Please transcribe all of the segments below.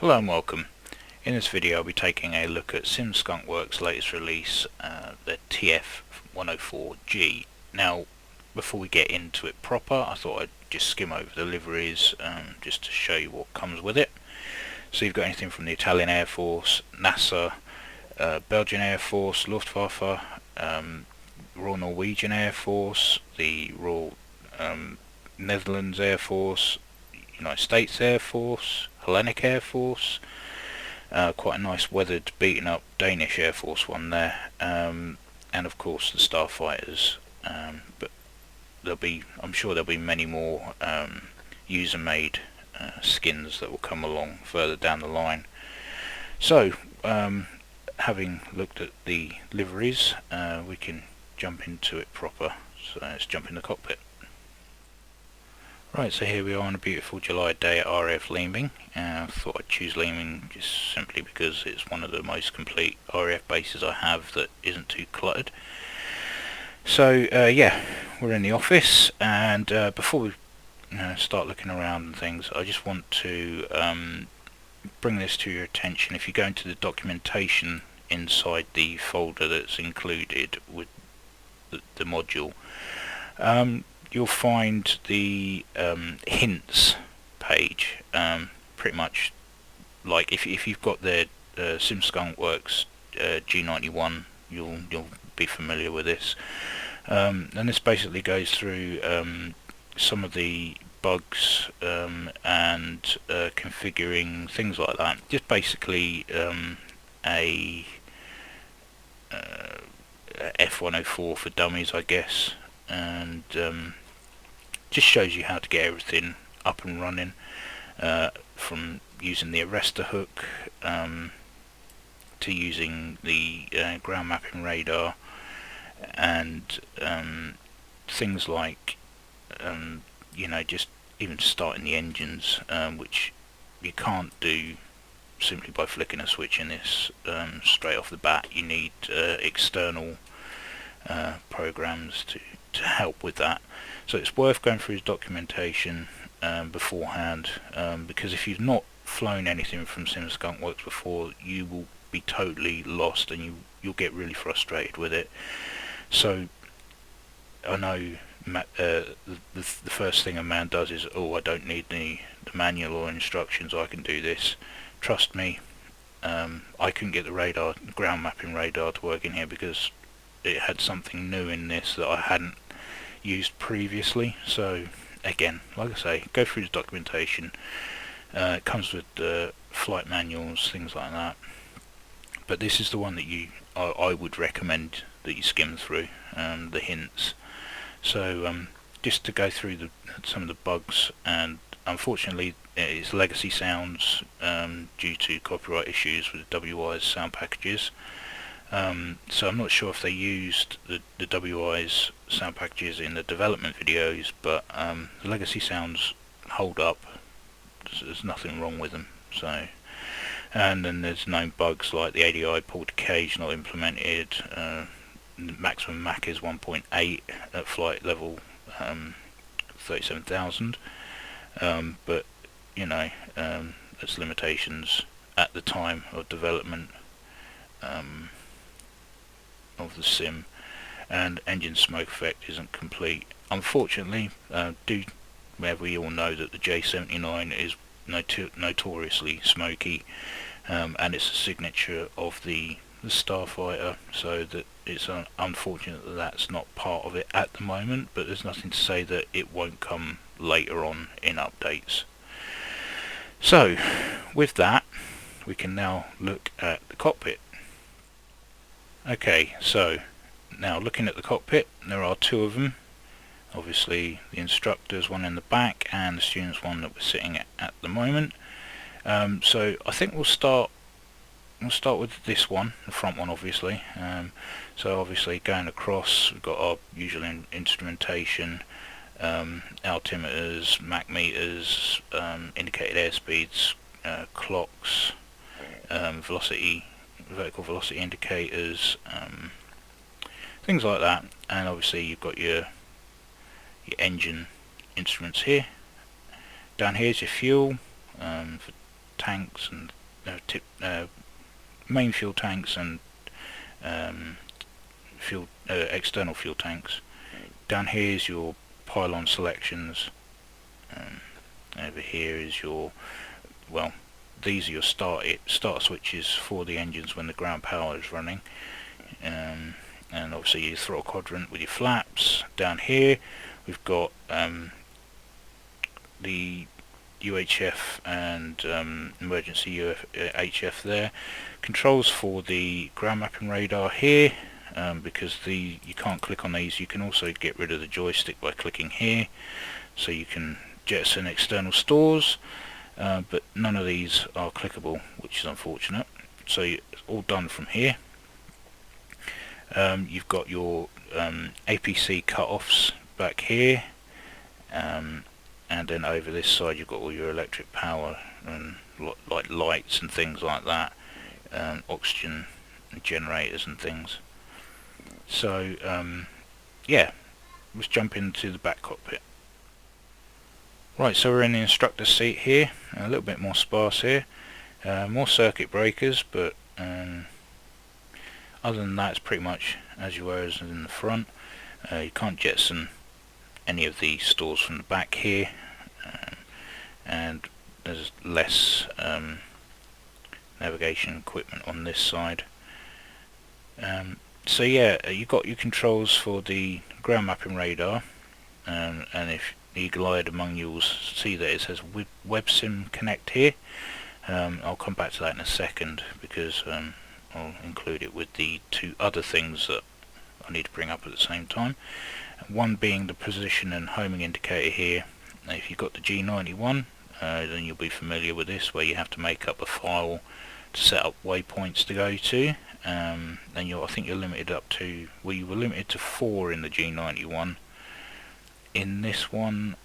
Hello and welcome. In this video I'll be taking a look at SimSkunkWorks' latest release, the TF-104G. Now, before we get into it proper, I thought I'd just skim over the liveries just to show you what comes with it. So you've got anything from the Italian Air Force, NASA, Belgian Air Force, Luftwaffe, Royal Norwegian Air Force, the Royal Netherlands Air Force, United States Air Force, Hellenic Air Force, quite a nice weathered, beaten up Danish Air Force one there, and of course the Starfighters, but I'm sure there'll be many more user made skins that will come along further down the line. So having looked at the liveries, we can jump into it proper. So let's jump in the cockpit. Right, so here we are on a beautiful July day at RAF Leeming. I thought I'd choose Leeming just simply because it's one of the most complete RAF bases I have that isn't too cluttered. So yeah, we're in the office, and before we start looking around and things, I just want to bring this to your attention. If you go into the documentation inside the folder that's included with the module, you'll find the hints page, pretty much like if you've got the SimSkunkWorks G91, you'll be familiar with this, and this basically goes through some of the bugs and configuring things like that. Just basically a F104 for dummies, I guess, and just shows you how to get everything up and running, from using the arrestor hook to using the ground mapping radar, and things like just even starting the engines, which you can't do simply by flicking a switch in this straight off the bat. You need external programs to help with that. So it's worth going through his documentation beforehand, because if you've not flown anything from SimSkunkWorks before, you will be totally lost and you'll get really frustrated with it. So I know the first thing a man does is, oh, I don't need the manual or instructions, I can do this. Trust me, I couldn't get the ground mapping radar to work in here because it had something new in this that I hadn't used previously. So again, like I say, go through the documentation. It comes with flight manuals, things like that, but this is the one that I would recommend that you skim through, the hints. So just to go through some of the bugs, and unfortunately it's legacy sounds due to copyright issues with the WI's sound packages. So I'm not sure if they used the WI's sound packages in the development videos, but the legacy sounds hold up. There's nothing wrong with them. So, and then there's known bugs like the ADI port cage not implemented. Maximum Mach is 1.8 at flight level 37,000, but there's limitations at the time of development of the sim, and engine smoke effect isn't complete. Unfortunately, we all know that the J79 is notoriously smoky, and it's a signature of the Starfighter, so that it's unfortunate that that's not part of it at the moment, but there's nothing to say that it won't come later on in updates. So with that, we can now look at the cockpit. Okay, so now looking at the cockpit, there are two of them. Obviously the instructor's one in the back and the student's one that we're sitting at the moment. So I think we'll start with this one, the front one obviously. So obviously going across, we've got our usual instrumentation, altimeters, Mach meters, indicated airspeeds, clocks, vertical velocity indicators, things like that. And obviously you've got your engine instruments here. Down here is your fuel, for tanks and main fuel tanks and external fuel tanks. Down here is your pylon selections. Over here is your, well, these are your start switches for the engines when the ground power is running. And obviously your throttle quadrant with your flaps. Down here we've got the UHF and emergency HF there. Controls for the ground mapping radar here, because you can't click on these. You can also get rid of the joystick by clicking here, so you can jettison external stores, but none of these are clickable, which is unfortunate. So it's all done from here. You've got your APC cutoffs back here, and then over this side you've got all your electric power and like lights and things like that, oxygen generators and things. So yeah, let's jump into the back cockpit. Right, so we're in the instructor's seat here, a little bit more sparse here, more circuit breakers, but other than that it's pretty much as you were as in the front. You can't jettison any of the stores from the back here, and there's less navigation equipment on this side. So yeah, you got your controls for the ground mapping radar, and if eagle-eyed among you will see that it says WebSim Connect here. I'll come back to that in a second, because I'll include it with the two other things that I need to bring up at the same time. One being the position and homing indicator here. Now, if you've got the G91, then you'll be familiar with this, where you have to make up a file to set up waypoints to go to. Then I think you're limited up to, well, you were limited to 4 in the G91. In this one,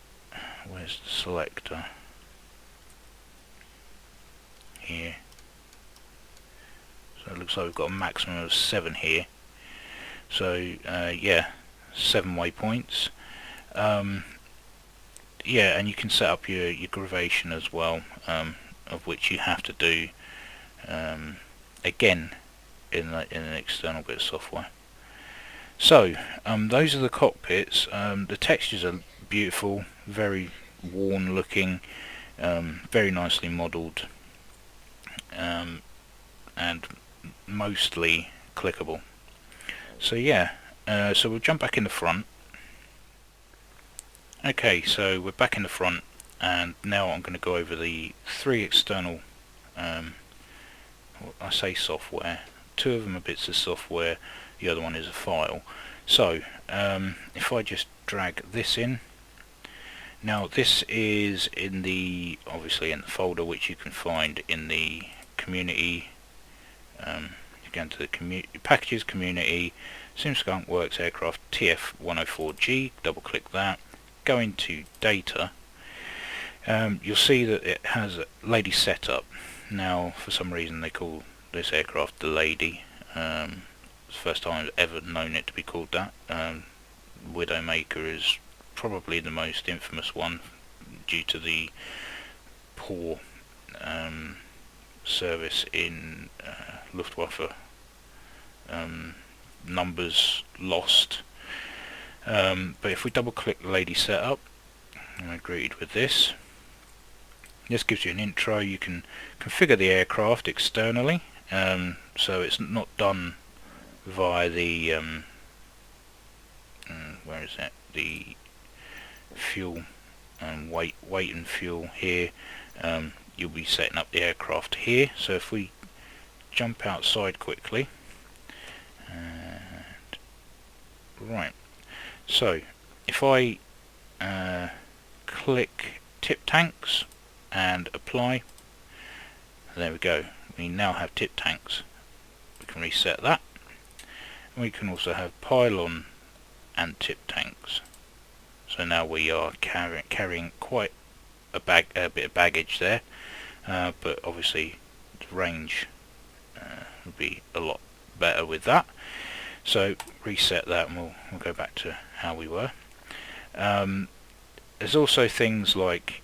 where's the selector? Here. So it looks like we've got a maximum of 7 here. So yeah, 7 waypoints. Yeah, and you can set up your gravation as well, of which you have to do again in an external bit of software. So those are the cockpits. The textures are beautiful, very worn looking, very nicely modelled, and mostly clickable. So yeah, so we'll jump back in the front. Okay, so we're back in the front, and now I'm going to go over the 3 external, I say software, 2 of them are bits of software, the other one is a file. So if I just drag this in, now this is in the, obviously in the folder which you can find in the community. You go into the packages, community, SimSkunkWorks aircraft TF-104G, double click that, go into data. You'll see that it has a lady setup. Now for some reason they call this aircraft the Lady. It's the first time I've ever known it to be called that. Widowmaker is probably the most infamous one due to the poor service in Luftwaffe, numbers lost. But if we double click the Lady setup, and we're greeted with this. This gives you an intro. You can configure the aircraft externally, so it's not done via the where is it? The fuel and weight and fuel here. You'll be setting up the aircraft here. So if we jump outside quickly, and right. So if I click tip tanks and apply, there we go. We now have tip tanks. We can reset that. We can also have pylon and tip tanks. So now we are carrying quite a bit of baggage there, but obviously the range would be a lot better with that. So reset that, and we'll go back to how we were. There's also things like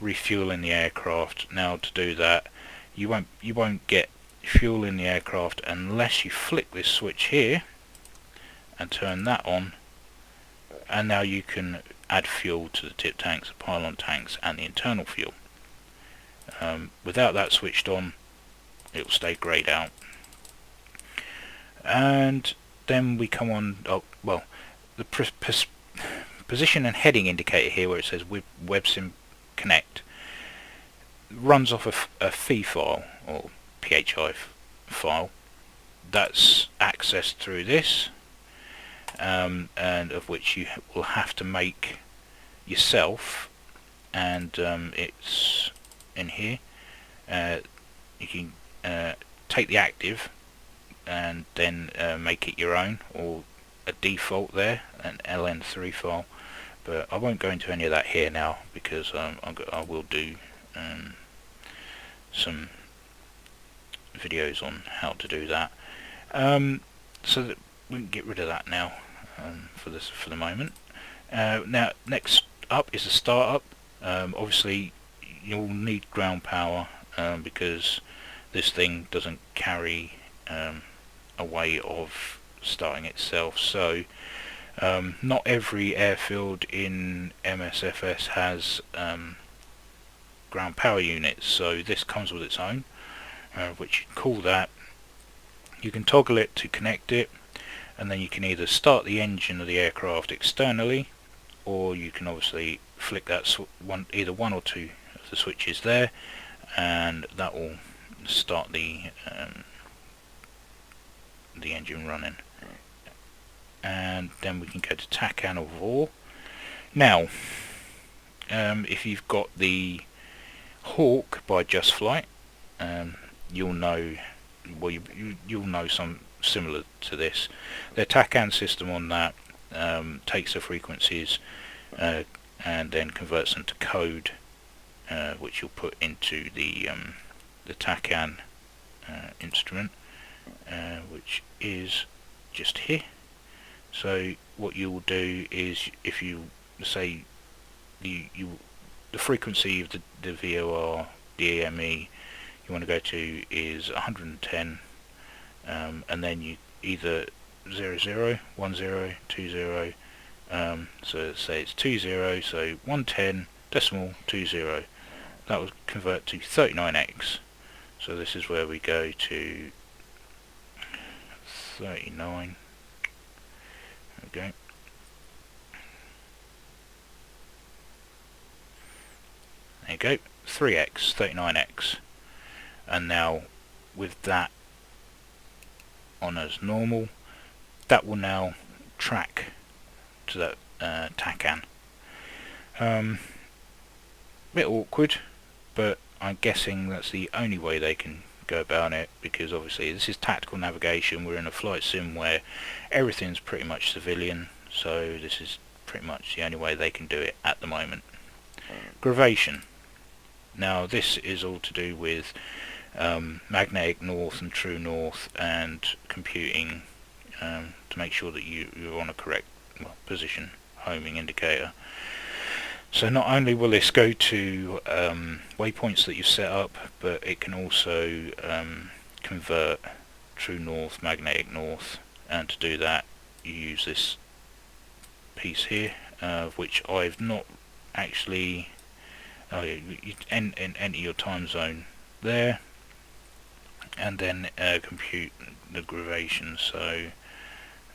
refueling the aircraft. Now to do that, you won't get fuel in the aircraft unless you flick this switch here and turn that on, and now you can add fuel to the tip tanks, the pylon tanks and the internal fuel. Without that switched on, it will stay greyed out. And then we come on, the position and heading indicator here where it says WebSim Connect runs off a FI file or PHI file that's accessed through this, and of which you will have to make yourself, and it's in here. You can take the active and then make it your own, or a default there, an LN3 file, but I won't go into any of that here now because I will do some videos on how to do that, so that we can get rid of that now for the moment. Now next up is the startup. Obviously you'll need ground power because this thing doesn't carry a way of starting itself, so not every airfield in MSFS has ground power units, so this comes with its own, which you can call that. You can toggle it to connect it, and then you can either start the engine of the aircraft externally, or you can obviously flick that either one or two of the switches there, and that will start the engine running. And then we can go to TACAN or VOR. Now if you've got the Hawk by Just Flight, you'll know, well, you'll know some similar to this. Their TACAN system on that takes the frequencies and then converts them to code, which you'll put into the TACAN instrument, which is just here. So what you will do is, if you say the frequency of the VOR DME you want to go to is 110, and then you either 00, 10, 20, so say it's 20, so 110 decimal 20, that will convert to 39x. So this is where we go to 39. Okay. There you go, 3x, 39x. And now with that on as normal, that will now track to that TACAN. Bit awkward, but I'm guessing that's the only way they can go about it, because obviously this is tactical navigation. We're in a flight sim where everything's pretty much civilian, so this is pretty much the only way they can do it at the moment. Gravation. Now this is all to do with magnetic north and true north, and computing to make sure that you're on a correct position homing indicator. So not only will this go to waypoints that you've set up, but it can also convert true north, magnetic north, and to do that you use this piece here, which I've not actually. You enter your time zone there, and then compute the gravation. So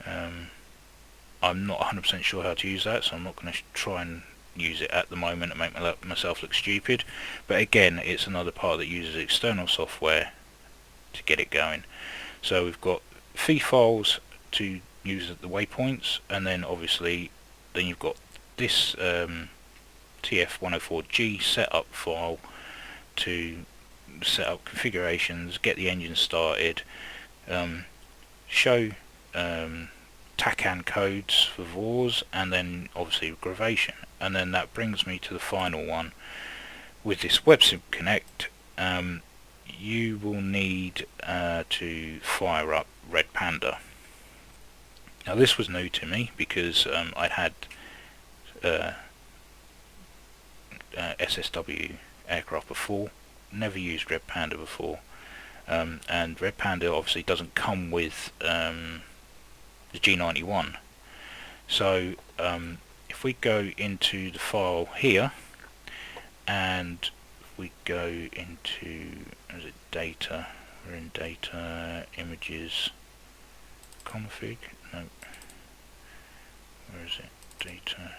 I'm not 100% sure how to use that, so I'm not going to try and use it at the moment and make myself look stupid. But again, it's another part that uses external software to get it going. So we've got FI files to use at the waypoints, and then obviously then you've got this TF-104G setup file to set up configurations, get the engine started, show TACAN codes for VORs, and then obviously gravation. And then that brings me to the final one. With this WebSim Connect, you will need to fire up Red Panda. Now this was new to me because I'd had SSW aircraft before, never used Red Panda before, and Red Panda obviously doesn't come with the G91. So if we go into the file here, and we go into, is it data? We're in data, images, config. No, where is it? Data.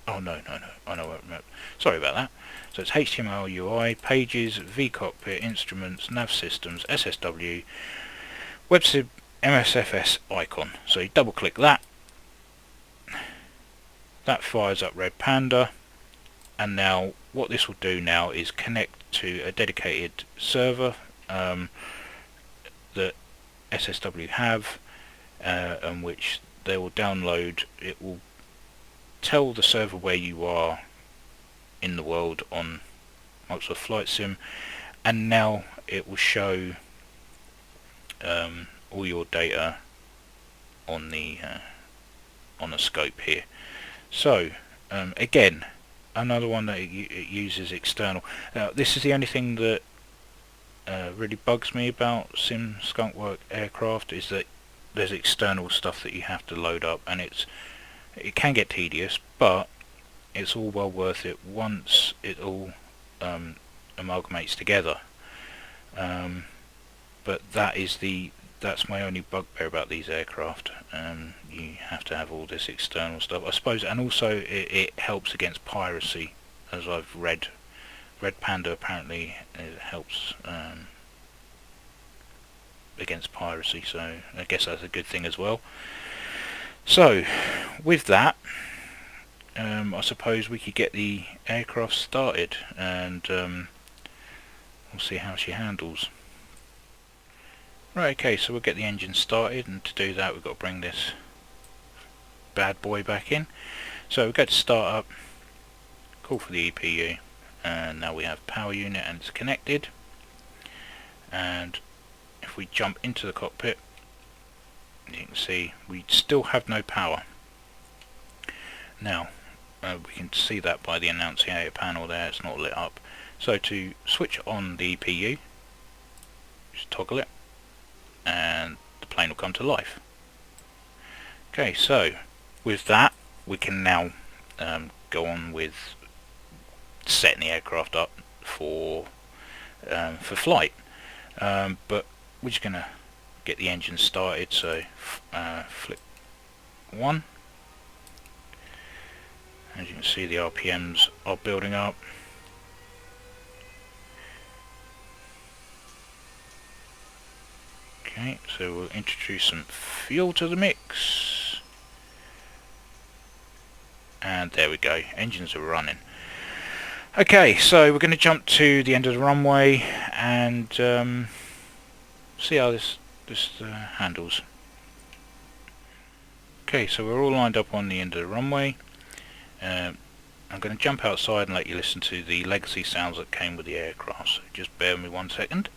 Oh no, I know what I'm at. Sorry about that. So it's HTML UI, pages, vCockpit, instruments, nav systems, SSW, WebSib, MSFS icon. So you double click that. That fires up Red Panda, and now what this will do now is connect to a dedicated server that SSW have, and which they will download. It will tell the server where you are in the world on Microsoft Flight Sim, and now it will show all your data on the scope here. So again, another one that it uses external. Now this is the only thing that really bugs me about SimSkunkWorks aircraft, is that there's external stuff that you have to load up, and it can get tedious, but it's all well worth it once it all amalgamates together. But that's my only bugbear about these aircraft. You have to have all this external stuff, I suppose, and also it helps against piracy, as I've read. Red Panda apparently it helps against piracy, so I guess that's a good thing as well. So with that, I suppose we could get the aircraft started, and we'll see how she handles. Right, okay, so we'll get the engine started, and to do that we've got to bring this bad boy back in. So we go to start up, call for the EPU, and now we have power unit and it's connected. And if we jump into the cockpit, you can see we still have no power. Now we can see that by the annunciator panel there, it's not lit up. So to switch on the EPU, just toggle it and the plane will come to life. Okay, so with that we can now go on with setting the aircraft up for flight, but we're just going to get the engine started. So flip 1. As you can see, the RPMs are building up. Okay, so we'll introduce some fuel to the mix, and there we go, engines are running. Okay, so we're going to jump to the end of the runway and see how this handles. Okay, so we're all lined up on the end of the runway. I'm going to jump outside and let you listen to the legacy sounds that came with the aircraft, so just bear with me 1 second.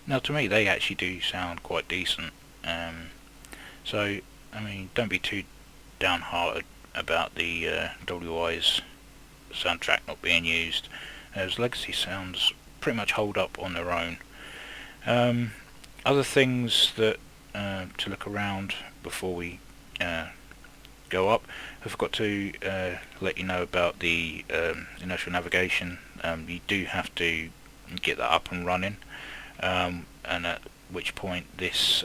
Now to me they actually do sound quite decent, so I mean, don't be too downhearted about the WI's soundtrack not being used, as legacy sounds pretty much hold up on their own. Other things that to look around before we go up, I forgot to let you know about the inertial navigation. You do have to get that up and running, and at which point this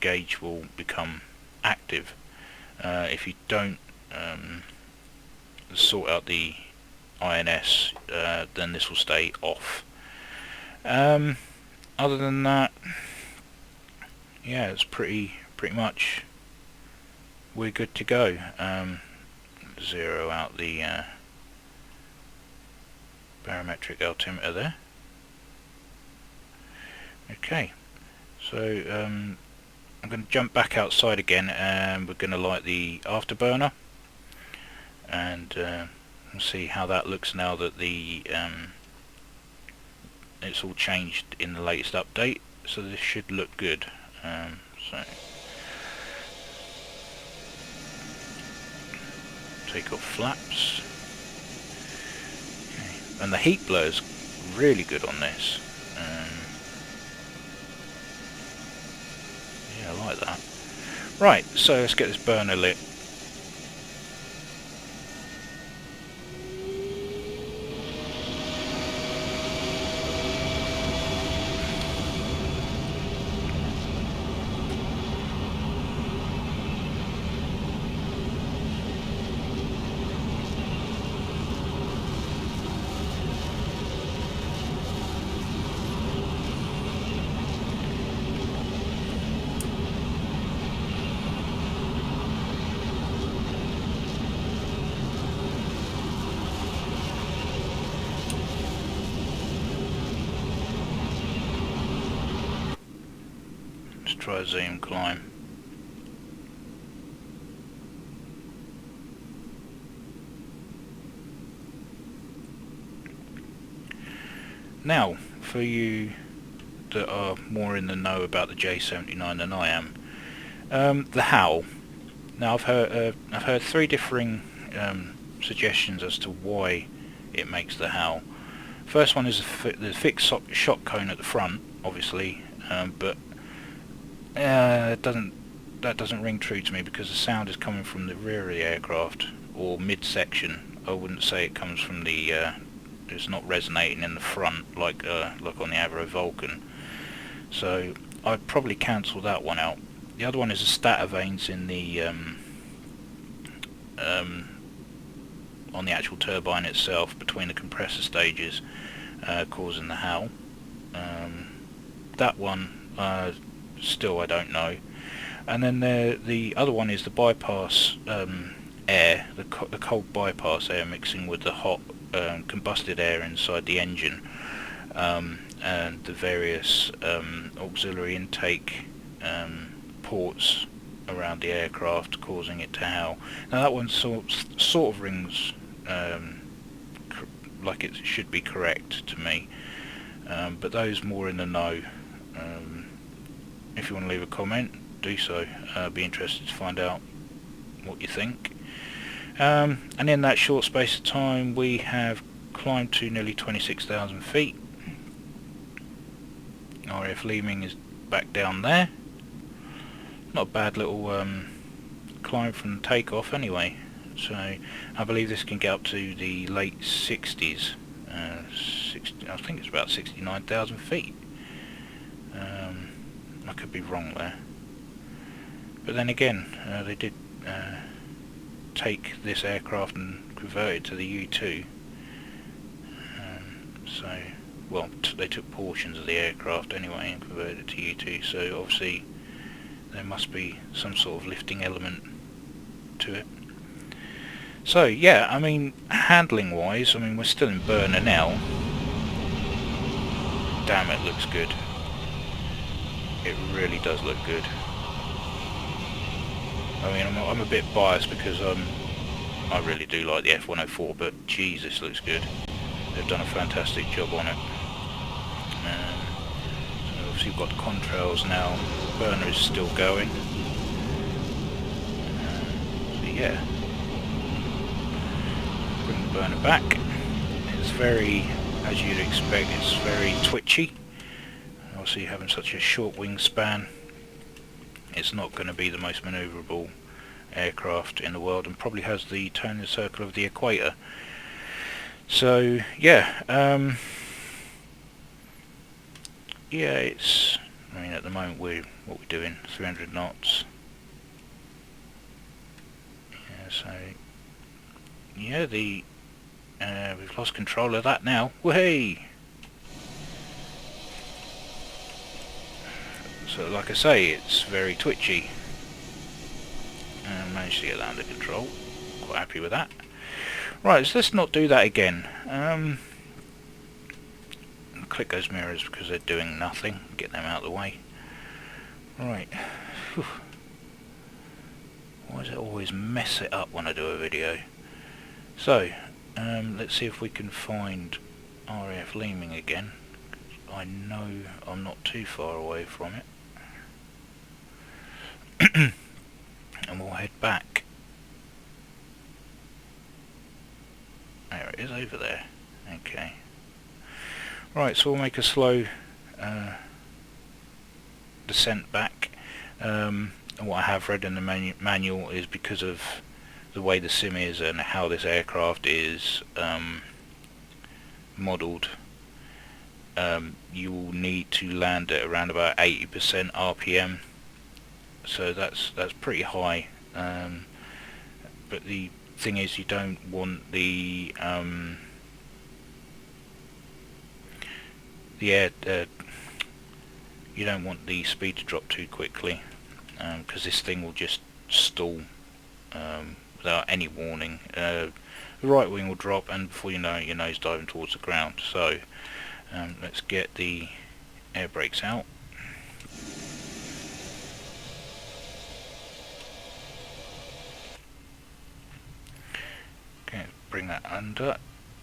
gauge will become active. If you don't sort out the INS, then this will stay off. Other than that, yeah, it's pretty much we're good to go. Zero out the barometric altimeter there. Okay, so I'm going to jump back outside again, and we're going to light the afterburner, and we'll see how that looks now that the it's all changed in the latest update. So this should look good. So take off flaps. Okay. And the heat blur's really good on this. Yeah, I like that. Right, so let's get this burner lit. Try a zoom climb. Now, for you that are more in the know about the J79 than I am, the howl. Now, I've heard three differing suggestions as to why it makes the howl. First one is the fixed shock cone at the front, obviously, but that doesn't ring true to me, because the sound is coming from the rear of the aircraft or midsection. I wouldn't say it comes from the it's not resonating in the front like on the Avro Vulcan. So I'd probably cancel that one out. The other one is the stator vanes in the on the actual turbine itself between the compressor stages, causing the howl. That one still I don't know. And then the other one is the bypass air, the cold bypass air mixing with the hot combusted air inside the engine, and the various auxiliary intake ports around the aircraft, causing it to howl. Now that one sort of rings like it should be correct to me, but those more in the know, if you want to leave a comment, do so. I'd be interested to find out what you think. And in that short space of time, we have climbed to nearly 26,000 feet. RAF Leeming is back down there. Not a bad little climb from Takeoff anyway. So I believe this can get up to the late 60s. I think it's about 69,000 feet. I could be wrong there. But then again, they did take this aircraft and convert it to the U-2. So, well, they took portions of the aircraft anyway and converted it to U-2, so obviously there must be some sort of lifting element to it. So yeah, I mean, handling wise, I mean, we're still in burner now. Damn, it looks good. It really does look good. I mean, I'm a bit biased because I really do like the F-104, but Jesus, looks good. They've done a fantastic job on it. So obviously we've got the contrails now. Burner is still going. So yeah, bring the burner back. It's very, as you'd expect, it's very twitchy. Obviously having such a short wingspan, it's not going to be the most manoeuvrable aircraft in the world, and probably has the turning circle of the equator. So yeah, yeah, it's, I mean, at the moment what we're doing 300 knots. Yeah, so yeah, we've lost control of that now. Whey! So like I say, it's very twitchy. And managed to get that under control. Quite happy with that. Right, so let's not do that again. Click those mirrors because they're doing nothing. Get them out of the way. Right. Whew. Why does it always mess it up when I do a video? So, let's see if we can find RAF Leeming again. I know I'm not too far away from it. And we'll head back. There it is over there. Okay. Right, so we'll make a slow descent back. And what I have read in the manual is because of the way the sim is and how this aircraft is modelled, you will need to land at around about 80% RPM. So that's pretty high. But the thing is, you don't want the you don't want the speed to drop too quickly, because this thing will just stall without any warning. The right wing will drop, and before you know it, your nose diving towards the ground. So let's get the air brakes out. Okay, bring that under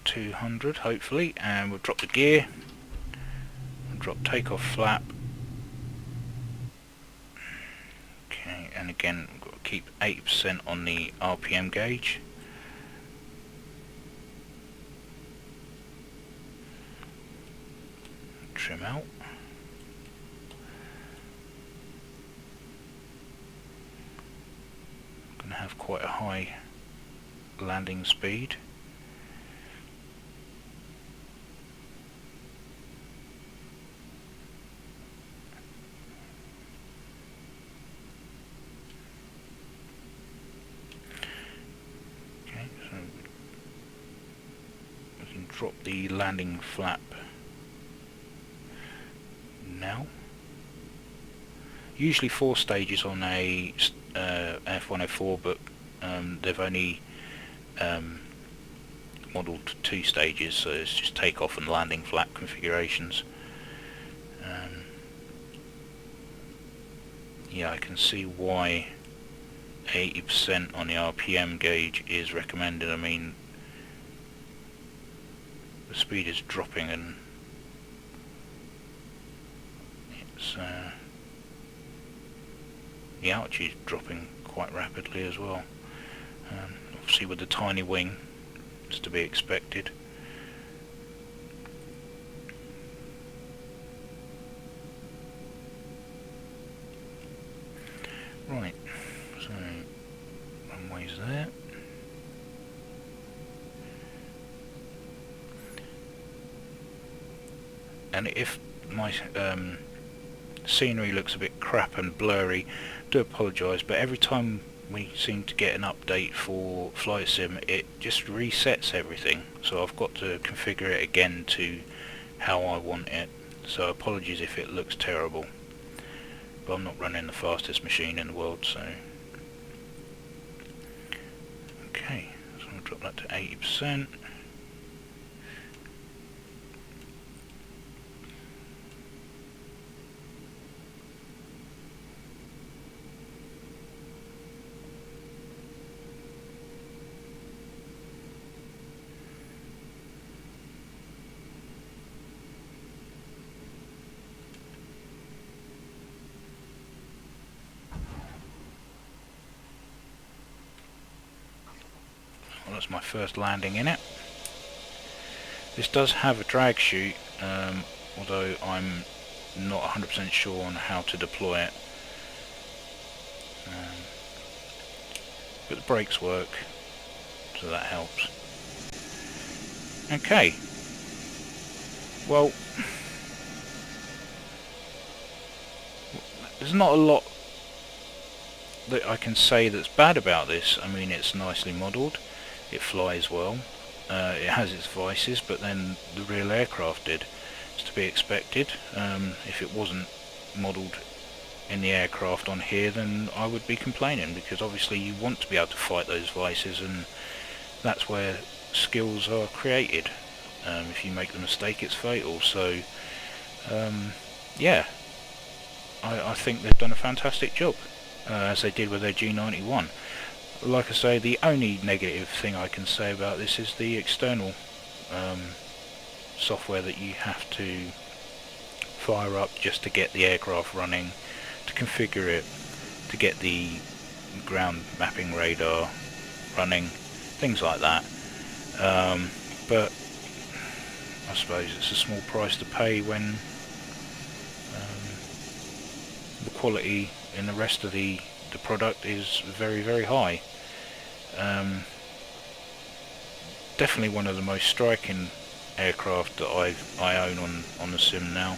200 hopefully, and we'll drop the gear. Drop takeoff flap. Okay, and again we've got to keep 80% on the RPM gauge. Trim out. Going to have quite a high landing speed. Drop the landing flap now. Usually 4 stages on a F-104, but they've only modelled 2 stages, so it's just takeoff and landing flap configurations. Yeah, I can see why 80% on the RPM gauge is recommended. I mean, the speed is dropping, and it's the altitude is dropping quite rapidly as well. Obviously with the tiny wing, it's to be expected. Right, so runway's there. And if my scenery looks a bit crap and blurry, do apologise, but every time we seem to get an update for Flight Sim, it just resets everything, so I've got to configure it again to how I want it. So apologies if it looks terrible, but I'm not running the fastest machine in the world. So okay, so I'll drop that to 80%. Well, that's my first landing in it. This does have a drag chute, although I'm not 100% sure on how to deploy it. But the brakes work, so that helps. Okay. Well, there's not a lot that I can say that's bad about this. I mean, it's nicely modelled, it flies well, it has its vices, but then the real aircraft did. It's to be expected. If it wasn't modelled in the aircraft on here, then I would be complaining, because obviously you want to be able to fight those vices, and that's where skills are created. If you make the mistake, it's fatal. So yeah, I think they've done a fantastic job, as they did with their G91. Like I say, the only negative thing I can say about this is the external software that you have to fire up just to get the aircraft running, to configure it, to get the ground mapping radar running, things like that. But I suppose it's a small price to pay when the quality in the rest of the product is very, very high. Definitely one of the most striking aircraft that I own on the sim now.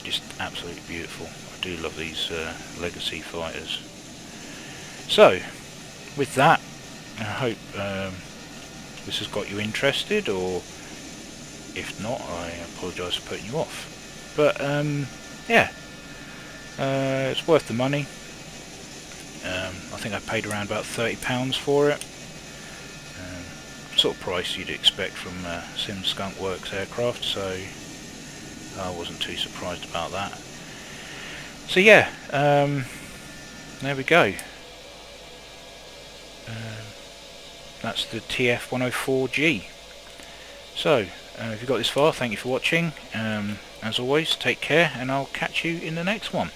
Just absolutely beautiful. I do love these legacy fighters. So with that, I hope this has got you interested, or if not, I apologise for putting you off. But yeah, it's worth the money. I think I paid around about £30 for it. Sort of price you'd expect from SimSkunkWorks aircraft, so I wasn't too surprised about that. So yeah, there we go. That's the TF-104G. So if you got this far, thank you for watching. As always, take care, and I'll catch you in the next one.